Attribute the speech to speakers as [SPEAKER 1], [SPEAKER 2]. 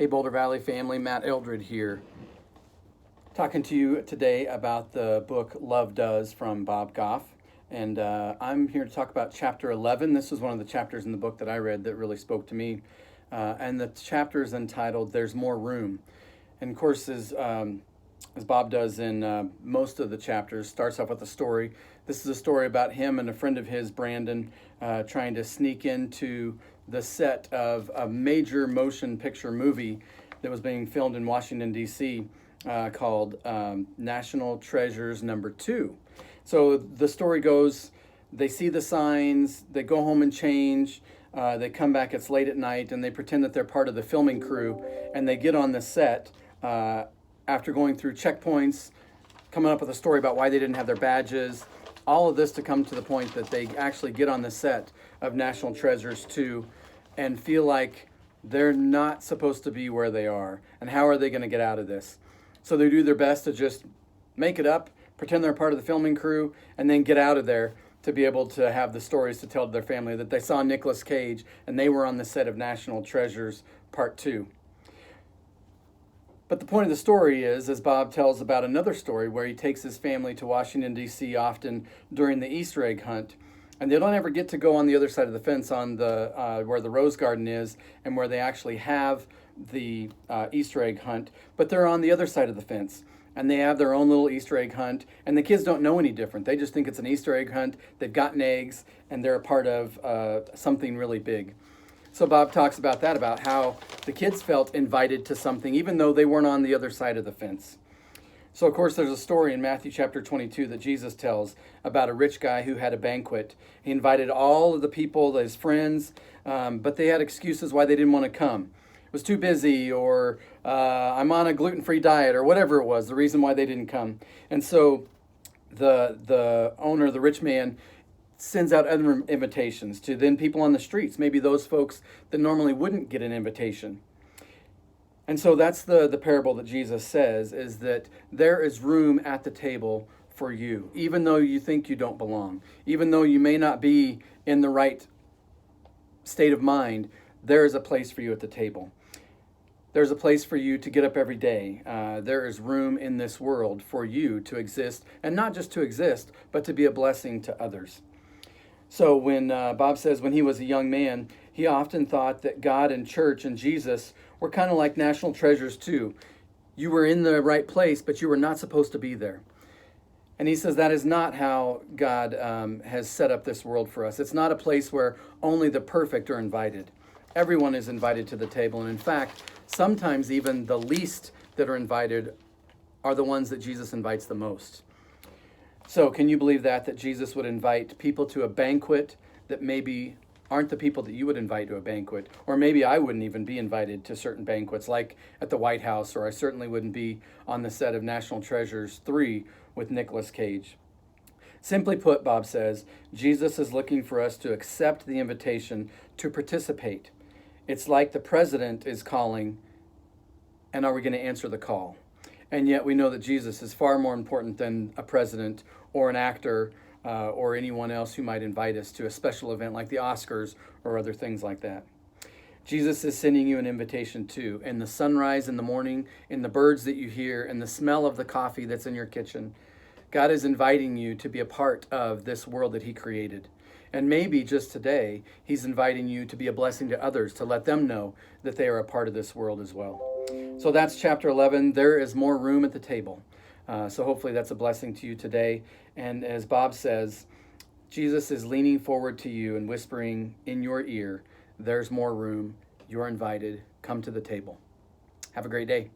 [SPEAKER 1] Hey, Boulder Valley family, Matt Eldred here, talking to you today about the book Love Does from Bob Goff. And I'm here to talk about chapter 11. This was one of the chapters in the book that I read that really spoke to me. And the chapter is entitled There's More Room. And of course, as Bob does in most of the chapters, starts off with a story. This is a story about him and a friend of his, Brandon, trying to sneak into the set of a major motion picture movie that was being filmed in Washington, D.C., called National Treasures Number 2. So the story goes, they see the signs, they go home and change, they come back, it's late at night, and they pretend that they're part of the filming crew, and they get on the set after going through checkpoints, coming up with a story about why they didn't have their badges, all of this to come to the point that they actually get on the set of National Treasures 2 and feel like they're not supposed to be where they are, and how are they going to get out of this? So they do their best to just make it up, pretend they're part of the filming crew, and then get out of there to be able to have the stories to tell to their family that they saw Nicolas Cage and they were on the set of National Treasures Part 2. But the point of the story is, as Bob tells about another story where he takes his family to Washington, D.C. often during the Easter egg hunt, and they don't ever get to go on the other side of the fence on the where the Rose Garden is and where they actually have the Easter egg hunt, but they're on the other side of the fence. And they have their own little Easter egg hunt, and the kids don't know any different. They just think it's an Easter egg hunt, they've gotten eggs, and they're a part of something really big. So Bob talks about that, about how the kids felt invited to something, even though they weren't on the other side of the fence. So, of course, there's a story in Matthew chapter 22 that Jesus tells about a rich guy who had a banquet. He invited all of the people, his friends, but they had excuses why they didn't want to come. It was too busy, or I'm on a gluten-free diet, or whatever it was, the reason why they didn't come. And so the owner, the rich man, sends out other invitations to then people on the streets, maybe those folks that normally wouldn't get an invitation. And so that's the parable that Jesus says, is that there is room at the table for you, even though you think you don't belong, even though you may not be in the right state of mind, there is a place for you at the table. There's a place for you to get up every day. There is room in this world for you to exist, and not just to exist, but to be a blessing to others. So when Bob says when he was a young man, he often thought that God and church and Jesus were kind of like national treasures too. You were in the right place, but you were not supposed to be there. And he says that is not how God has set up this world for us. It's not a place where only the perfect are invited. Everyone is invited to the table. And in fact, sometimes even the least that are invited are the ones that Jesus invites the most. So can you believe that Jesus would invite people to a banquet that maybe aren't the people that you would invite to a banquet? Or maybe I wouldn't even be invited to certain banquets, like at the White House, or I certainly wouldn't be on the set of National Treasures 3 with Nicolas Cage. Simply put, Bob says, Jesus is looking for us to accept the invitation to participate. It's like the president is calling, and are we going to answer the call? And yet we know that Jesus is far more important than a president or an actor or anyone else who might invite us to a special event like the Oscars or other things like that. Jesus is sending you an invitation too. In the sunrise in the morning, in the birds that you hear, in the smell of the coffee that's in your kitchen, God is inviting you to be a part of this world that he created. And maybe just today, he's inviting you to be a blessing to others, to let them know that they are a part of this world as well. So that's chapter 11. There is more room at the table. So hopefully that's a blessing to you today. And as Bob says, Jesus is leaning forward to you and whispering in your ear, there's more room. You're invited. Come to the table. Have a great day.